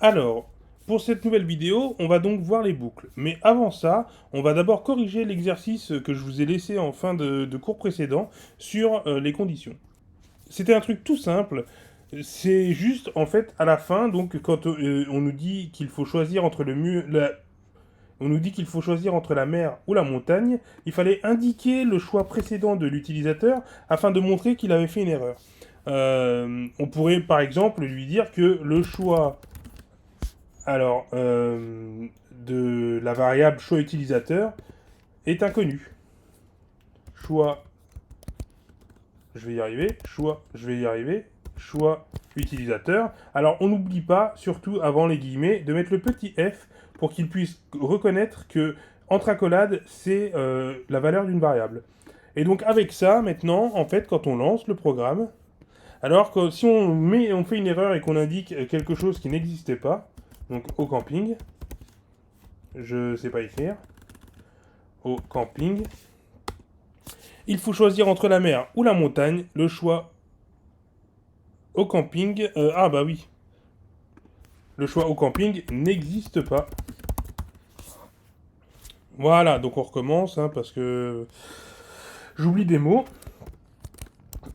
Alors, pour cette nouvelle vidéo, on va donc voir les boucles. Mais avant ça, on va d'abord corriger l'exercice que je vous ai laissé en fin de cours précédent sur les conditions. C'était un truc tout simple. C'est juste, en fait, à la fin, donc, quand on nous dit qu'il faut choisir entre on nous dit qu'il faut choisir entre la mer ou la montagne, il fallait indiquer le choix précédent de l'utilisateur afin de montrer qu'il avait fait une erreur. On pourrait, par exemple, lui dire que le choix de la variable choix utilisateur est inconnu. Choix, je vais y arriver, choix, je vais y arriver, choix utilisateur. Alors, on n'oublie pas, surtout avant les guillemets, de mettre le petit f pour qu'il puisse reconnaître que entre accolades, c'est la valeur d'une variable. Et donc, avec ça, maintenant, en fait, quand on lance le programme, alors que si on fait une erreur et qu'on indique quelque chose qui n'existait pas, donc au camping, je sais pas écrire, au camping. Il faut choisir entre la mer ou la montagne. Le choix au camping. Ah bah oui. Le choix au camping n'existe pas. Voilà, donc on recommence parce que j'oublie des mots.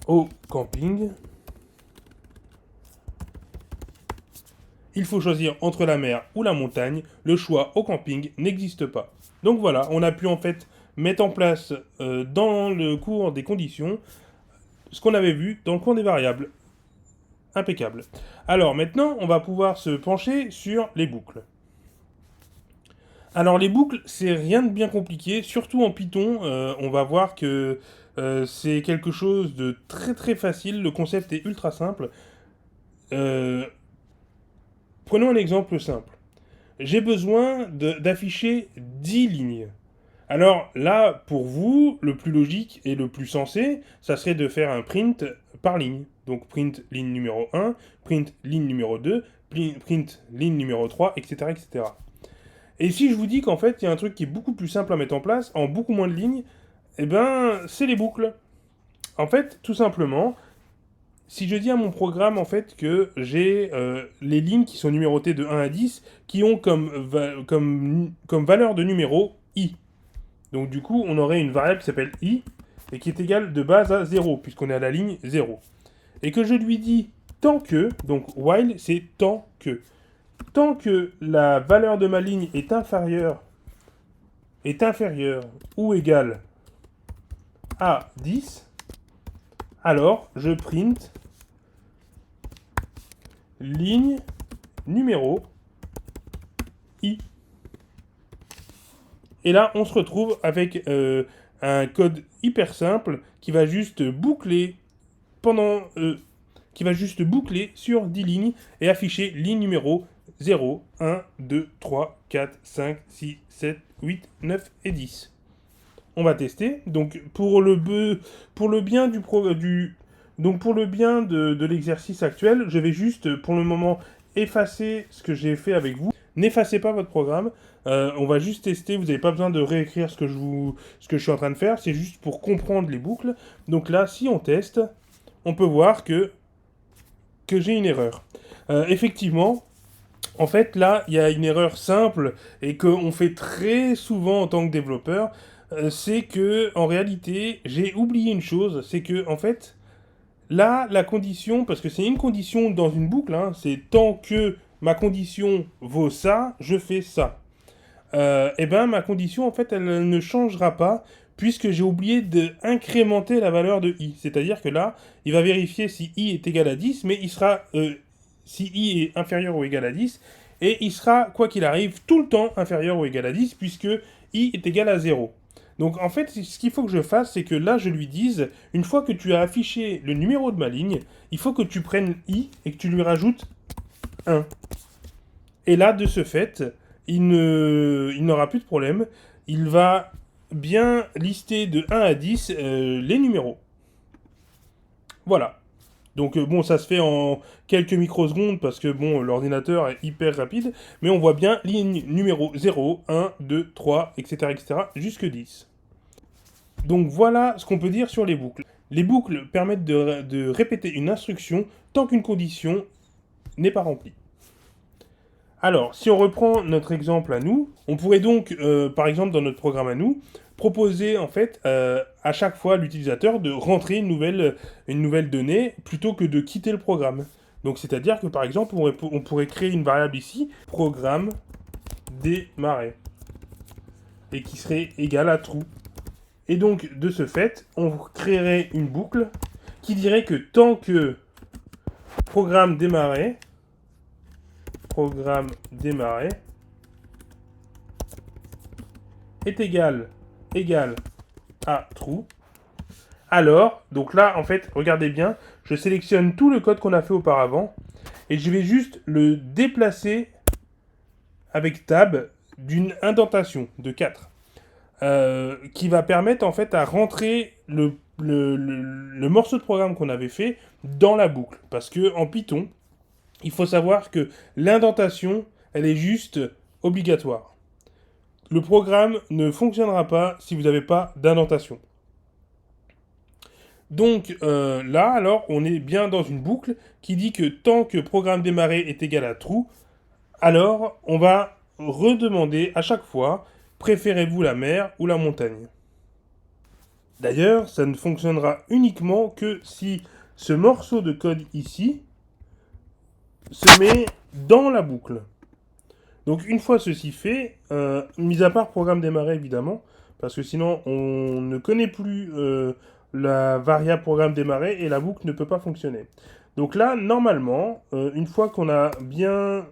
Au camping. Il faut choisir entre la mer ou la montagne. Le choix au camping n'existe pas. Donc voilà, on a pu en fait mettre en place dans le cours des conditions ce qu'on avait vu dans le cours des variables. Impeccable. Alors maintenant, on va pouvoir se pencher sur les boucles. Alors les boucles, c'est rien de bien compliqué, surtout en Python, on va voir que c'est quelque chose de très très facile, le concept est ultra simple. Euh, Prenons un exemple simple. J'ai besoin d'afficher 10 lignes. Alors là, pour vous, le plus logique et le plus sensé, ça serait de faire un print par ligne. Donc print ligne numéro 1, print ligne numéro 2, print ligne numéro 3, etc. etc. Et si je vous dis qu'en fait, il y a un truc qui est beaucoup plus simple à mettre en place, en beaucoup moins de lignes, eh ben, c'est les boucles. En fait, tout simplement, si je dis à mon programme en fait que j'ai les lignes qui sont numérotées de 1 à 10, qui ont comme valeur de numéro i. Donc du coup, on aurait une variable qui s'appelle i, et qui est égale de base à 0, puisqu'on est à la ligne 0. Et que je lui dis tant que, donc while, c'est tant que. Tant que la valeur de ma ligne est inférieure ou égale à 10, alors je print ligne numéro i. Et là, on se retrouve avec un code hyper simple qui va juste boucler qui va juste boucler sur 10 lignes et afficher ligne numéro 0, 1, 2, 3, 4, 5, 6, 7, 8, 9 et 10. On va tester. Donc pour le bien donc pour le bien de l'exercice actuel, je vais juste pour le moment effacer ce que j'ai fait avec vous. N'effacez pas votre programme. On va juste tester. Vous n'avez pas besoin de réécrire ce que je suis en train de faire. C'est juste pour comprendre les boucles. Donc là, si on teste, on peut voir que j'ai une erreur. Effectivement, en fait, là, il y a une erreur simple et qu'on fait très souvent en tant que développeur. C'est que, en réalité, j'ai oublié une chose. C'est que, en fait, là, la condition, parce que c'est une condition dans une boucle, c'est tant que ma condition vaut ça, je fais ça. Et ben, ma condition, en fait, elle ne changera pas puisque j'ai oublié d'incrémenter la valeur de i. C'est-à-dire que là, il va vérifier si i est égal à 10, mais il sera si i est inférieur ou égal à 10, et il sera, quoi qu'il arrive, tout le temps inférieur ou égal à 10, puisque i est égal à 0. Donc en fait, ce qu'il faut que je fasse, c'est que là, je lui dise, une fois que tu as affiché le numéro de ma ligne, il faut que tu prennes i et que tu lui rajoutes 1. Et là, de ce fait, il n'aura plus de problème. Il va bien lister de 1 à 10 les numéros. Voilà. Donc bon, ça se fait en quelques microsecondes parce que bon, l'ordinateur est hyper rapide, mais on voit bien ligne numéro 0, 1, 2, 3, etc., etc., jusque 10. Donc voilà ce qu'on peut dire sur les boucles. Les boucles permettent de répéter une instruction tant qu'une condition n'est pas remplie. Alors, si on reprend notre exemple à nous, on pourrait donc, par exemple, dans notre programme à nous, proposer en fait à chaque fois à l'utilisateur de rentrer une nouvelle donnée plutôt que de quitter le programme. Donc, c'est-à-dire que par exemple, on pourrait créer une variable ici, programme démarrer, et qui serait égale à true. Et donc, de ce fait, on créerait une boucle qui dirait que tant que programme démarrer est égal à true, alors, donc là, en fait, regardez bien, je sélectionne tout le code qu'on a fait auparavant, et je vais juste le déplacer avec tab d'une indentation de 4, qui va permettre en fait à rentrer le morceau de programme qu'on avait fait dans la boucle. Parce que en Python, il faut savoir que l'indentation, elle est juste obligatoire. Le programme ne fonctionnera pas si vous n'avez pas d'indentation. Donc là, alors, on est bien dans une boucle qui dit que tant que programme démarrer est égal à true, alors on va redemander à chaque fois, préférez-vous la mer ou la montagne? D'ailleurs, ça ne fonctionnera uniquement que si ce morceau de code ici se met dans la boucle. Donc une fois ceci fait, mis à part programme démarrer évidemment, parce que sinon on ne connaît plus la variable programme démarrer et la boucle ne peut pas fonctionner. Donc là, normalement, une fois qu'on a bien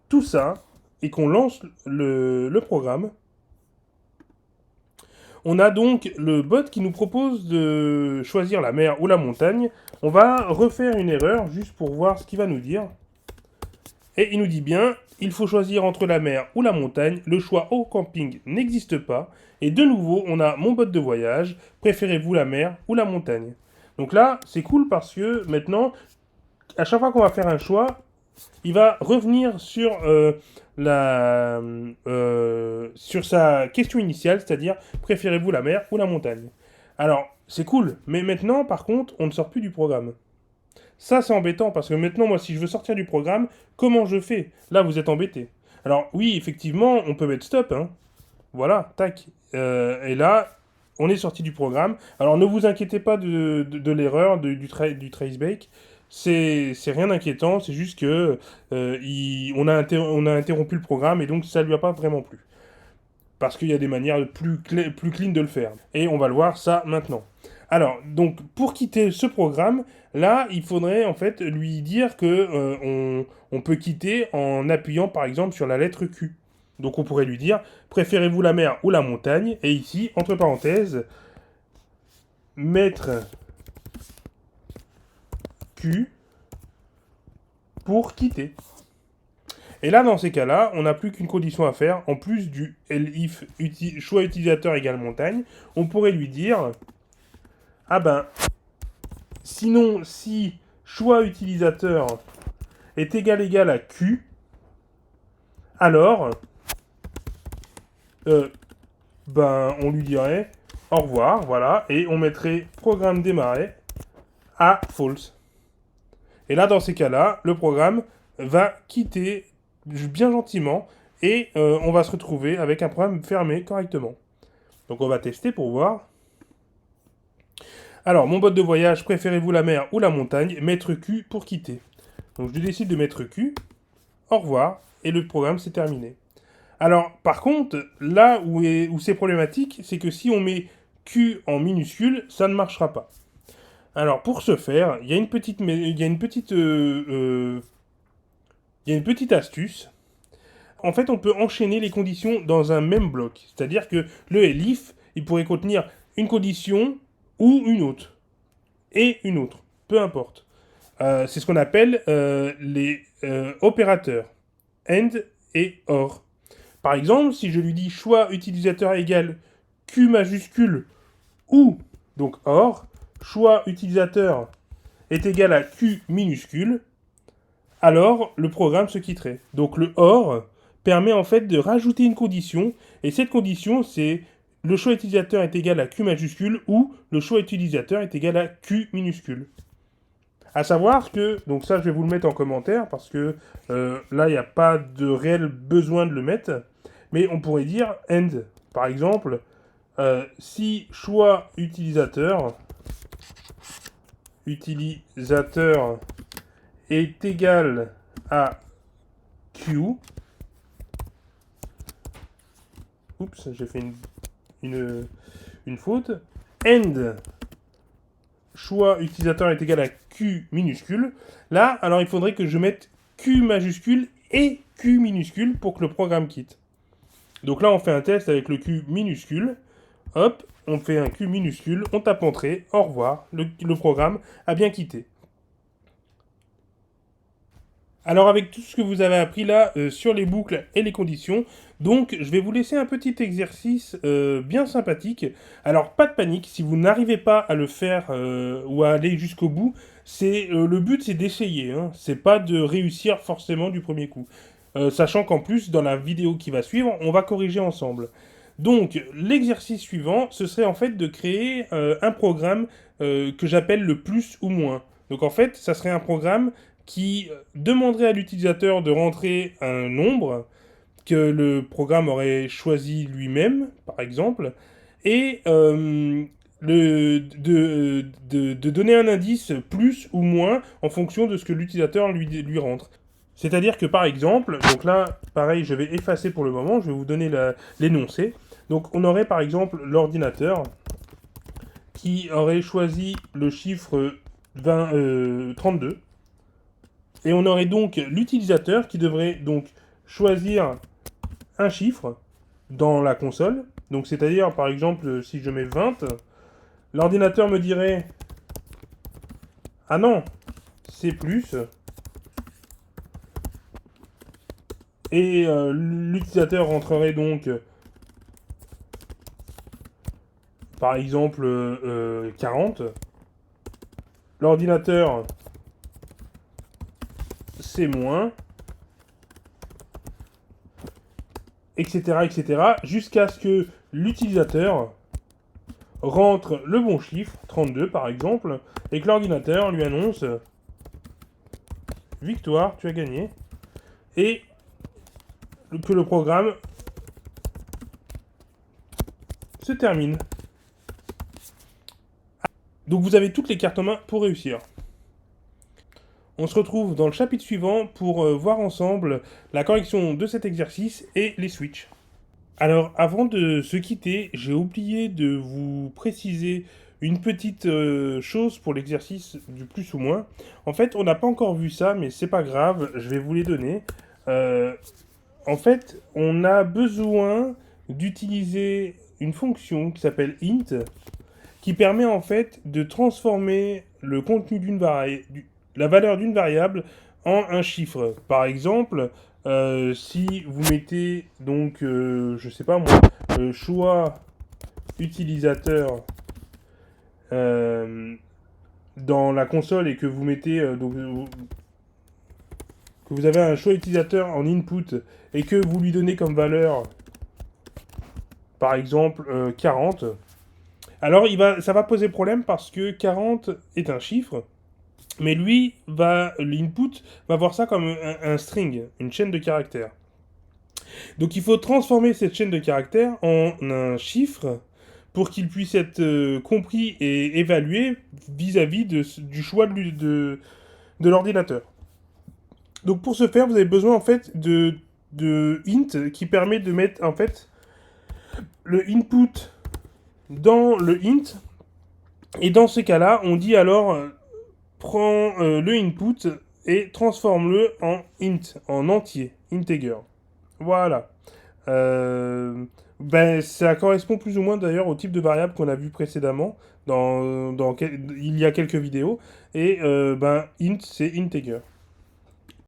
tout ça et qu'on lance le programme, on a donc le bot qui nous propose de choisir la mer ou la montagne. On va refaire une erreur juste pour voir ce qu'il va nous dire. Et il nous dit bien, il faut choisir entre la mer ou la montagne. Le choix au camping n'existe pas. Et de nouveau, on a mon bot de voyage. Préférez-vous la mer ou la montagne? Donc là, c'est cool parce que maintenant, à chaque fois qu'on va faire un choix, il va revenir sur sur sa question initiale, c'est-à-dire préférez-vous la mer ou la montagne? Alors, c'est cool, mais maintenant, par contre, on ne sort plus du programme. Ça, c'est embêtant, parce que maintenant, moi, si je veux sortir du programme, comment je fais? Là, vous êtes embêté. Alors, oui, effectivement, on peut mettre stop, hein. Voilà, tac. Et là, on est sorti du programme. Alors, ne vous inquiétez pas de l'erreur du traceback. C'est rien d'inquiétant, c'est juste que on a interrompu le programme et donc ça lui a pas vraiment plu. Parce qu'il y a des manières plus clean de le faire. Et on va le voir ça maintenant. Alors, donc, pour quitter ce programme, là, il faudrait en fait lui dire que on peut quitter en appuyant par exemple sur la lettre Q. Donc on pourrait lui dire, préférez-vous la mer ou la montagne? Et ici, entre parenthèses, mettre Q pour quitter. Et là, dans ces cas-là, on n'a plus qu'une condition à faire. En plus du elif choix utilisateur égale montagne, on pourrait lui dire, ah ben, sinon, si choix utilisateur est égal à Q, alors, on lui dirait au revoir, voilà, et on mettrait programme démarrer à false. Et là, dans ces cas-là, le programme va quitter bien gentiment et on va se retrouver avec un programme fermé correctement. Donc on va tester pour voir. Alors, mon bot de voyage, préférez-vous la mer ou la montagne? Mettre Q pour quitter. Donc je décide de mettre Q, au revoir, et le programme c'est terminé. Alors, par contre, là où c'est problématique, c'est que si on met Q en minuscule, ça ne marchera pas. Alors, pour ce faire, il y a une petite astuce. En fait, on peut enchaîner les conditions dans un même bloc. C'est-à-dire que le elif, il pourrait contenir une condition ou une autre. Et une autre. Peu importe. C'est ce qu'on appelle les opérateurs. AND et OR. Par exemple, si je lui dis choix utilisateur égale Q majuscule ou, donc OR, choix utilisateur est égal à Q minuscule, alors le programme se quitterait. Donc le OR permet en fait de rajouter une condition, et cette condition c'est le choix utilisateur est égal à Q majuscule ou le choix utilisateur est égal à Q minuscule. À savoir que, donc ça je vais vous le mettre en commentaire parce que là il n'y a pas de réel besoin de le mettre, mais on pourrait dire end. Par exemple, si choix utilisateur est égal à Q, oups, j'ai fait une faute, end choix utilisateur est égal à Q minuscule. Là, alors il faudrait que je mette Q majuscule et Q minuscule pour que le programme quitte. Donc là, on fait un test avec le Q minuscule. Hop, on fait un Q minuscule, on tape entrée, au revoir, le programme a bien quitté. Alors avec tout ce que vous avez appris là sur les boucles et les conditions, donc je vais vous laisser un petit exercice bien sympathique. Alors pas de panique, si vous n'arrivez pas à le faire ou à aller jusqu'au bout, le but c'est d'essayer, hein. C'est pas de réussir forcément du premier coup. Sachant qu'en plus dans la vidéo qui va suivre, on va corriger ensemble. Donc l'exercice suivant, ce serait en fait de créer un programme que j'appelle le plus ou moins. Donc en fait, ça serait un programme qui demanderait à l'utilisateur de rentrer un nombre que le programme aurait choisi lui-même, par exemple, et de donner un indice plus ou moins en fonction de ce que l'utilisateur lui rentre. C'est-à-dire que par exemple, donc là, pareil, je vais effacer pour le moment, je vais vous donner l'énoncé. Donc on aurait par exemple l'ordinateur qui aurait choisi le chiffre 32. Et on aurait donc l'utilisateur qui devrait donc choisir un chiffre dans la console. Donc c'est-à-dire par exemple si je mets 20, l'ordinateur me dirait ah non, c'est plus. Et l'utilisateur rentrerait donc par exemple 40. L'ordinateur c'est moins, etc., etc., jusqu'à ce que l'utilisateur rentre le bon chiffre, 32 par exemple, et que l'ordinateur lui annonce victoire, tu as gagné, et que le programme se termine. Donc vous avez toutes les cartes en main pour réussir. On se retrouve dans le chapitre suivant pour voir ensemble la correction de cet exercice et les switches. Alors, avant de se quitter, j'ai oublié de vous préciser une petite chose pour l'exercice du plus ou moins. En fait, on n'a pas encore vu ça, mais c'est pas grave, je vais vous les donner. En fait, on a besoin d'utiliser une fonction qui s'appelle int, qui permet en fait de transformer le contenu la valeur d'une variable en un chiffre. Par exemple, si vous mettez donc, je sais pas moi, choix utilisateur dans la console et que vous mettez que vous avez un choix utilisateur en input et que vous lui donnez comme valeur par exemple 40, alors ça va poser problème parce que 40 est un chiffre. Mais lui, l'input va voir ça comme un string, une chaîne de caractères. Donc il faut transformer cette chaîne de caractères en un chiffre pour qu'il puisse être compris et évalué vis-à-vis du choix de l'ordinateur. Donc pour ce faire, vous avez besoin en fait de int qui permet de mettre en fait le input dans le int. Et dans ce cas-là, on dit alors prends le input et transforme-le en int, en entier, integer. Voilà. Ça correspond plus ou moins d'ailleurs au type de variable qu'on a vu précédemment il y a quelques vidéos. Et int, c'est integer.